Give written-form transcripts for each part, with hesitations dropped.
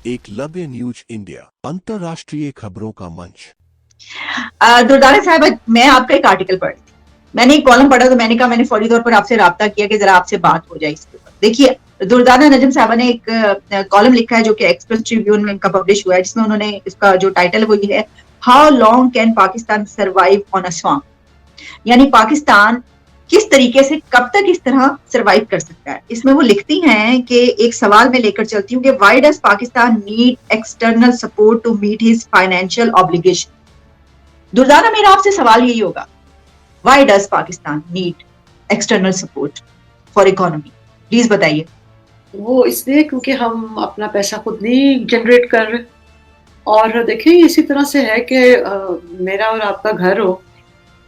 Eklavya news India, अंतर्राष्ट्रीय खबरों का मंच। दुर्दारा साहब, मैं आपका एक आर्टिकल पढ़ रही थी, मैंने एक कॉलम पढ़ा तो मैंने कहा मैंने फौरी तौर पर आपसे राब्ता किया कि जरा आपसे बात हो जाए इसके ऊपर। देखिए, दुर्दारा नजम साहब ने एक कॉलम लिखा है जो कि एक्सप्रेस ट्रिब्यून में इनका पब्लिश हुआ है, जिसमें उन्होंने इसका जो टाइटल है वो ये है, how long can Pakistan survive on a swamp, यानी पाकिस्तान किस तरीके से कब तक इस तरह सर्वाइव कर सकता है। इसमें वो लिखती हैं कि एक सवाल में लेकर चलती हूँ कि why does Pakistan need external support to meet his financial obligation. दुर्दारा, मेरा आपसे सवाल यही होगा, why does Pakistan need external support for economy, please बताइए। वो इसलिए क्योंकि हम अपना पैसा खुद नहीं जनरेट कर रहे। और देखिए, इसी तरह से है कि मेरा और आपका घर हो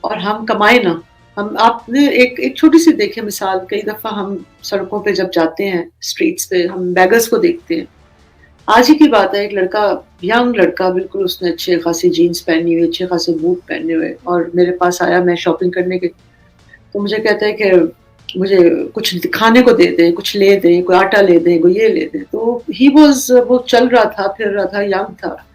और हम कमाए ना। हम आपने एक छोटी सी देखे मिसाल, कई दफ़ा हम सड़कों पे जब जाते हैं, स्ट्रीट्स पे, हम बैगर्स को देखते हैं। आज ही की बात है, एक लड़का, यंग लड़का, बिल्कुल उसने अच्छे खासी जीन्स पहनी हुई, अच्छे खासे बूट पहने हुए, और मेरे पास आया, मैं शॉपिंग करने के, तो मुझे कहता है कि मुझे कुछ खाने को दे दें, कुछ ले दें, कोई आटा ले दें, कोई ये ले दें। तो वो चल रहा था, फिर रहा था, यंग था।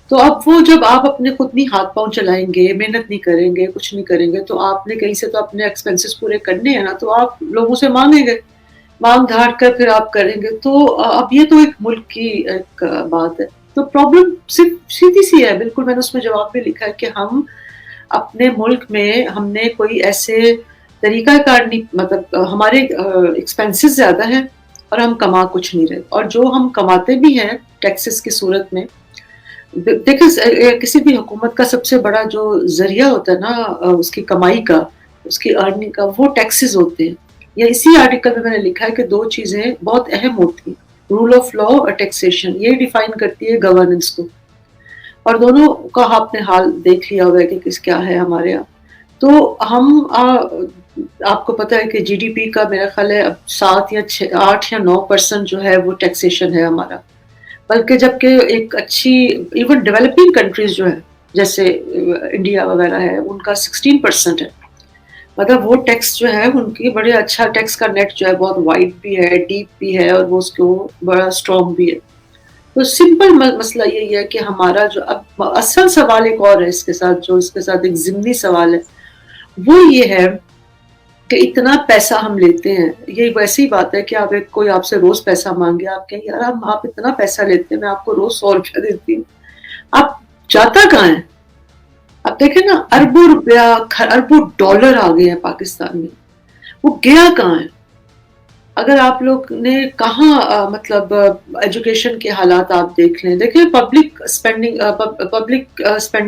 तो अब वो, जब आप अपने खुद नहीं हाथ पांव चलाएंगे, मेहनत नहीं करेंगे, कुछ नहीं करेंगे, तो आपने कहीं से तो अपने एक्सपेंसेस पूरे करने हैं ना, तो आप लोगों से मांगेंगे, मांग धाड़ कर फिर आप करेंगे। तो अब ये तो एक मुल्क की एक बात है। तो प्रॉब्लम सिर्फ सीधी सी है, बिल्कुल मैंने उसमें जवाब भी लिखा है कि हम अपने मुल्क में हमने कोई ऐसे तरीकाकार नहीं, मतलब हमारे एक्सपेंसेस ज्यादा हैं और हम कमा कुछ नहीं रहे, और जो हम कमाते भी हैं टैक्सेस की सूरत में। देखिए, किसी भी हुकूमत का सबसे बड़ा जो जरिया होता है ना उसकी कमाई का, उसकी अर्निंग का, वो टैक्सेस होते हैं। या इसी आर्टिकल में मैंने लिखा है कि दो चीजें बहुत अहम होती हैं, रूल ऑफ लॉ और टैक्सेशन, ये डिफाइन करती है गवर्नेंस को। और दोनों का आपने हाल देख लिया होगा कि किस क्या है हमारे यहाँ। तो हम आपको पता है कि जीडीपी का मेरा ख्याल है अब 7 या 8 या 9% जो है वो टैक्सेशन है हमारा। बल्कि जबकि एक अच्छी, इवन डेवलपिंग कंट्रीज जो है, जैसे इंडिया वगैरह है, उनका 16% है। मतलब वो टैक्स जो है उनकी बड़े अच्छा, टैक्स का नेट जो है बहुत वाइड भी है, डीप भी है, और वो उसको बड़ा स्ट्रॉन्ग भी है। तो सिंपल मसला यही है कि हमारा जो, अब असल सवाल एक और है इसके साथ, जो इसके साथ एक ज़िम्नी सवाल है, वो ये है कि इतना पैसा हम लेते हैं। ये वैसी ही बात है कि आप कोई आपसे रोज पैसा मांगे, आप कहें यार आप इतना पैसा लेते हैं, मैं आपको रोज 100 रुपया देती हूँ, आप जाता कहाँ है? अब देखें ना, अरबों रुपया, अरबों डॉलर आ गए हैं पाकिस्तान में, वो गया कहाँ है? अगर आप लोग ने कहाँ मतलब एजुकेशन के हालात आप देख लें, देखिए पब्लिक स्पेंडिंग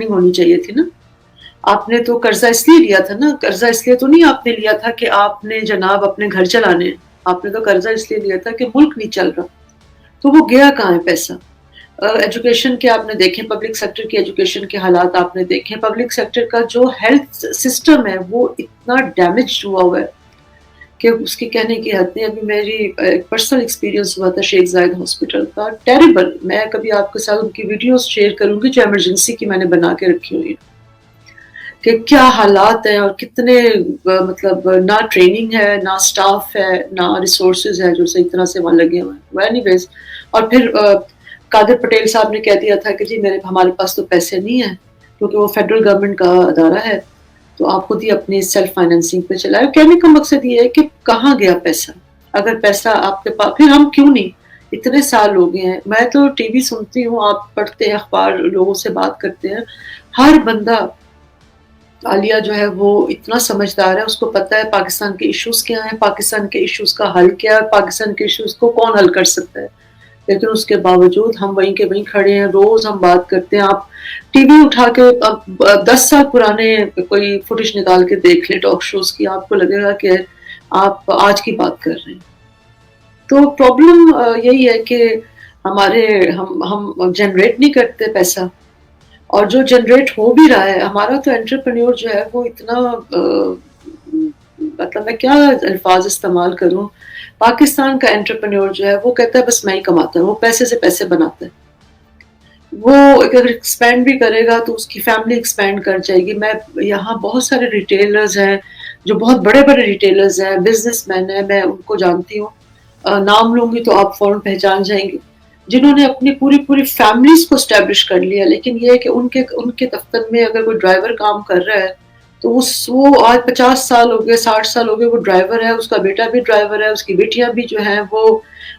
होनी चाहिए थी ना। आपने तो कर्जा इसलिए लिया था ना, कर्जा इसलिए तो नहीं आपने लिया था कि आपने जनाब अपने घर चलाने, आपने तो कर्जा इसलिए लिया था कि मुल्क नहीं चल रहा। तो वो गया कहाँ है पैसा? एजुकेशन के आपने देखे, पब्लिक सेक्टर की एजुकेशन के हालात आपने देखे, पब्लिक सेक्टर का जो हेल्थ सिस्टम है वो इतना डैमेज हुआ है कि उसकी कहने की हद नहीं। अभी मेरी पर्सनल एक्सपीरियंस हुआ था शेख जायद हॉस्पिटल का, टेरिबल। मैं कभी आपके साथ उनकी वीडियोस शेयर करूंगी जो इमरजेंसी की मैंने बना के रखी हुई है, कि क्या हालात हैं और कितने मतलब ना ट्रेनिंग है, ना स्टाफ है, ना रिसोर्सेज है जो सही तरह से वहाँ लगे हुए हैं। एनीवेज, और फिर कादिर पटेल साहब ने कह दिया था कि जी हमारे पास तो पैसे नहीं है, क्योंकि वो फेडरल गवर्नमेंट का अदारा है, तो आप खुद ही अपनी सेल्फ फाइनेंसिंग पे चलाए। कहने का मकसद ये है कि कहाँ गया पैसा? अगर पैसा आपके पास, फिर हम क्यों नहीं, इतने साल हो गए हैं, मैं तो टीवी सुनती हूँ, आप पढ़ते हैं अखबार, लोगों से बात करते हैं, हर बंदा, आलिया जो है वो इतना समझदार है, उसको पता है पाकिस्तान के इश्यूज क्या हैं, पाकिस्तान के इश्यूज का हल क्या है, पाकिस्तान के इश्यूज को कौन हल कर सकता है। लेकिन उसके बावजूद हम वहीं के वहीं खड़े हैं, रोज हम बात करते हैं। आप टीवी उठा के अब 10 साल पुराने कोई फुटेज निकाल के देख ले टॉक शोज की, आपको लगेगा कि आप आज की बात कर रहे हैं। तो प्रॉब्लम यही है कि हम जनरेट नहीं करते पैसा, और जो जनरेट हो भी रहा है, हमारा तो एंटरप्रेन्योर जो है वो इतना मतलब मैं क्या अल्फाज इस्तेमाल करूं, पाकिस्तान का एंटरप्रेन्योर जो है वो कहता है बस मैं ही कमाता हूँ, वो पैसे से पैसे बनाता है। वो अगर एक्सपैंड भी करेगा तो उसकी फैमिली एक्सपैंड कर जाएगी। मैं यहाँ बहुत सारे रिटेलर्स हैं जो बहुत बड़े बड़े रिटेलर्स हैं, बिजनेसमैन हैं, मैं उनको जानती हूँ, नाम लूंगी तो आप फौरन पहचान जाएंगे। جنہوں نے اپنی پوری پوری فیملیز کو اسٹیبلش کر لیا، لیکن یہ ہے کہ ان کے دفتر میں اگر کوئی ڈرائیور کام کر رہا ہے تو وہ آج 50 سال ہو گئے، 60 سال ہو گئے، وہ ڈرائیور ہے، اس کا بیٹا بھی ڈرائیور ہے، اس کی بیٹیاں بھی جو ہیں وہ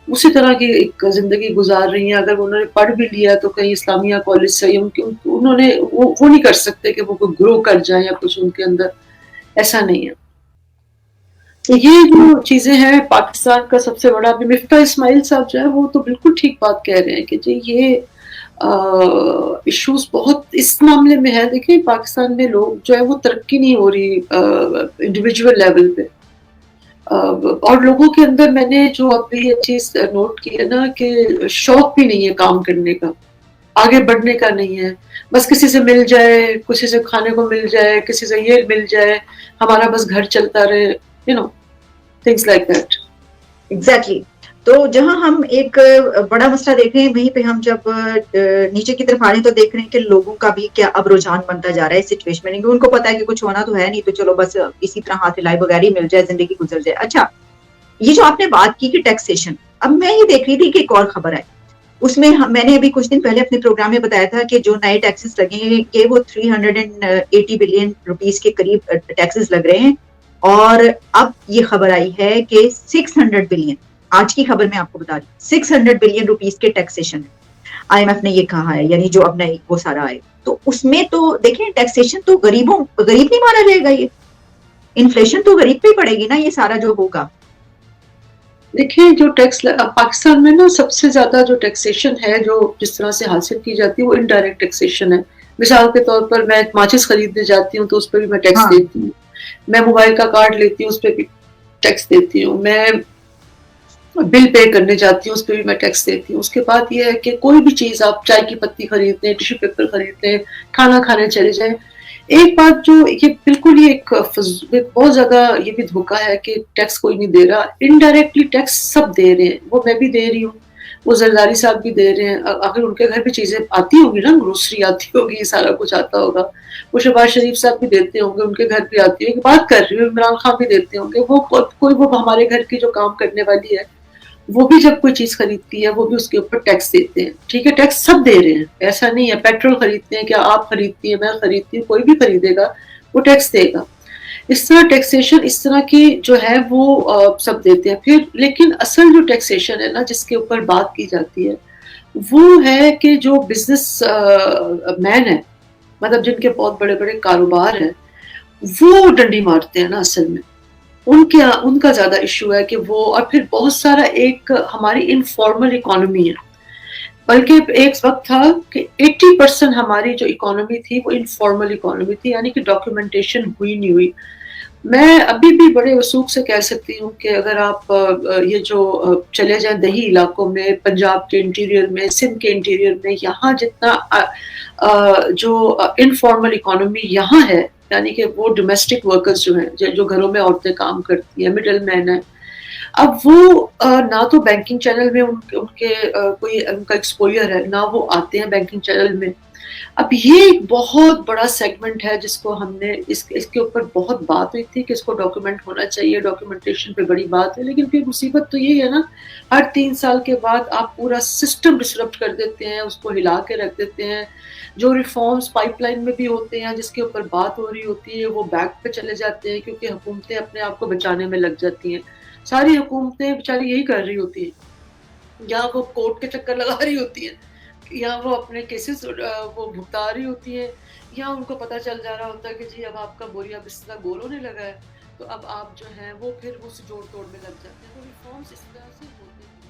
اسی طرح کی ایک زندگی گزار رہی ہیں. اگر انہوں نے پڑھ بھی لیا تو کہیں اسلامیہ کالج سے، انہوں نے وہ نہیں کر سکتے کہ وہ کوئی گرو کر جائیں یا کچھ ان کے اندر، ایسا نہیں ہے. تو یہ جو چیزیں ہیں پاکستان کا سب سے بڑا، ابھی مفتاح اسماعیل صاحب جو ہے وہ تو بالکل ٹھیک بات کہہ رہے ہیں کہ جی یہ ایشوز بہت اس معاملے میں ہے. دیکھیں پاکستان میں لوگ جو ہے وہ ترقی نہیں ہو رہی انڈیویجول لیول پہ، اور لوگوں کے اندر میں نے جو ابھی یہ چیز نوٹ کی ہے نا کہ شوق بھی نہیں ہے کام کرنے کا، آگے بڑھنے کا نہیں ہے. بس کسی سے مل جائے، کسی سے کھانے کو مل جائے، کسی سے یہ مل جائے، ہمارا بس گھر چلتا رہے، things like that. ایگزیکٹلی. تو جہاں ہم ایک بڑا مسئلہ دیکھ رہے ہیں، وہیں پہ ہم جب نیچے کی طرف آ رہے ہیں تو دیکھ رہے ہیں کہ لوگوں کا بھی کیا اب رجحان بنتا جا رہا ہے اس سچویشن میں، ان کو پتا ہے کہ کچھ ہونا تو ہے نہیں، تو چلو بس اسی طرح ہاتھ ہلائے بغیر ہی مل جائے، زندگی گزر جائے. اچھا، یہ جو آپ نے بات کی کہ ٹیکسیشن، اب میں یہ دیکھ رہی تھی کہ ایک اور خبر ہے اس میں، میں نے ابھی کچھ دن پہلے اپنے پروگرام میں بتایا تھا کہ جو نئے ٹیکسز لگیں گے وہ 380 بلین روپیز کے قریب ٹیکسز لگ رہے ہیں. اور اب یہ خبر آئی ہے کہ 600 بلین، آج کی خبر میں آپ کو بتا رہی، 600 بلین روپیز کے ٹیکسیشن ہے. آئی ایم ایف نے یہ کہا ہے، یعنی جو اب نئی وہ سارا آئے تو اس میں تو دیکھیں ٹیکسیشن تو غریب نہیں مانا جائے گا، یہ انفلیشن تو غریب پہ ہی پڑے گی نا یہ سارا جو ہوگا. دیکھیں جو ٹیکس پاکستان میں نا سب سے زیادہ جو ٹیکسیشن ہے جو جس طرح سے حاصل کی جاتی ہے وہ انڈائریکٹ ٹیکسیشن ہے. مثال کے طور پر میں ماچس خریدنے جاتی ہوں تو اس پہ بھی میں ٹیکس دیتی ہوں، میں موبائل کا کارڈ لیتی ہوں اس پہ بھی ٹیکس دیتی ہوں، میں بل پے کرنے جاتی ہوں اس پہ بھی میں ٹیکس دیتی ہوں. اس کے بعد یہ ہے کہ کوئی بھی چیز آپ چائے کی پتی خریدتے ہیں، ٹیشو پیپر خریدتے ہیں، کھانا کھانے چلے جائیں. ایک بات جو یہ بالکل ہی ایک بہت زیادہ یہ بھی دھوکا ہے کہ ٹیکس کوئی نہیں دے رہا، انڈائریکٹلی ٹیکس سب دے رہے ہیں. وہ میں بھی دے رہی ہوں، وہ زرداری صاحب بھی دے رہے ہیں، اگر ان کے گھر پہ چیزیں آتی ہوگی نا، گروسری آتی ہوگی، سارا کچھ آتا ہوگا. وہ شہباز شریف صاحب بھی دیتے ہوں گے، ان کے گھر پہ آتی ہوگی. بات کر رہی ہوں عمران خان بھی دیتے ہوں گے. وہ کوئی وہ ہمارے گھر کی جو کام کرنے والی ہے وہ بھی جب کوئی چیز خریدتی ہے وہ بھی اس کے اوپر ٹیکس دیتے ہیں. ٹھیک ہے، ٹیکس سب دے رہے ہیں، ایسا نہیں ہے. پیٹرول خریدتے ہیں، کیا آپ خریدتی ہیں، میں خریدتی ہوں، کوئی بھی خریدے گا وہ ٹیکس دے گا. اس طرح ٹیکسیشن اس طرح کی جو ہے وہ سب دیتے ہیں. پھر لیکن اصل جو ٹیکسیشن ہے نا جس کے اوپر بات کی جاتی ہے وہ ہے کہ جو بزنس مین ہے، مطلب جن کے بہت بڑے بڑے کاروبار ہیں، وہ ڈنڈی مارتے ہیں نا اصل میں. ان کا زیادہ ایشو ہے کہ وہ، اور پھر بہت سارا ایک ہماری انفارمل اکانومی ہے. بلکہ ایک وقت تھا کہ 80% ہماری جو اکانومی تھی وہ انفارمل اکانومی تھی، یعنی کہ ڈاکیومنٹیشن ہوئی نہیں ہوئی. میں ابھی بھی بڑے وثوق سے کہہ سکتی ہوں کہ اگر آپ یہ جو چلے جائیں دیہی علاقوں میں، پنجاب کے انٹیریئر میں، سندھ کے انٹیریئر میں، یہاں جتنا جو انفارمل اکانومی یہاں ہے، یعنی کہ وہ ڈومیسٹک ورکرز جو ہیں، جو گھروں میں عورتیں کام کرتی ہیں، مڈل مین ہیں، اب وہ نہ تو بینکنگ چینل میں ان کے کوئی ان کا ایکسپوئر ہے، نہ وہ آتے ہیں بینکنگ چینل میں. اب یہ ایک بہت بڑا سیگمنٹ ہے جس کو ہم نے اس کے اوپر بہت بات ہوئی تھی کہ اس کو ڈاکیومنٹ ہونا چاہیے، ڈاکیومنٹیشن پہ بڑی بات ہے. لیکن پھر مصیبت تو یہی ہے نا، ہر 3 سال کے بعد آپ پورا سسٹم ڈسرپٹ کر دیتے ہیں، اس کو ہلا کے رکھ دیتے ہیں. جو ریفارمز پائپ لائن میں بھی ہوتے ہیں جس کے اوپر بات ہو رہی ہوتی ہے وہ بیک پہ چلے جاتے ہیں، کیونکہ حکومتیں اپنے آپ کو بچانے میں لگ جاتی ہیں. ساری حکومتیں بیچاری یہی کر رہی ہوتی ہیں، یا وہ کورٹ کے چکر لگا رہی ہوتی ہیں، یا وہ اپنے کیسز وہ بھگتا رہی ہوتی ہیں، یا ان کو پتہ چل جا رہا ہوتا ہے کہ جی اب آپ کا بوریا بستر گول ہونے لگا ہے تو اب آپ جو ہیں وہ پھر اس جوڑ توڑ میں لگ جاتے ہیں. تو ریفارمز اس طرح سے ہوتے ہیں.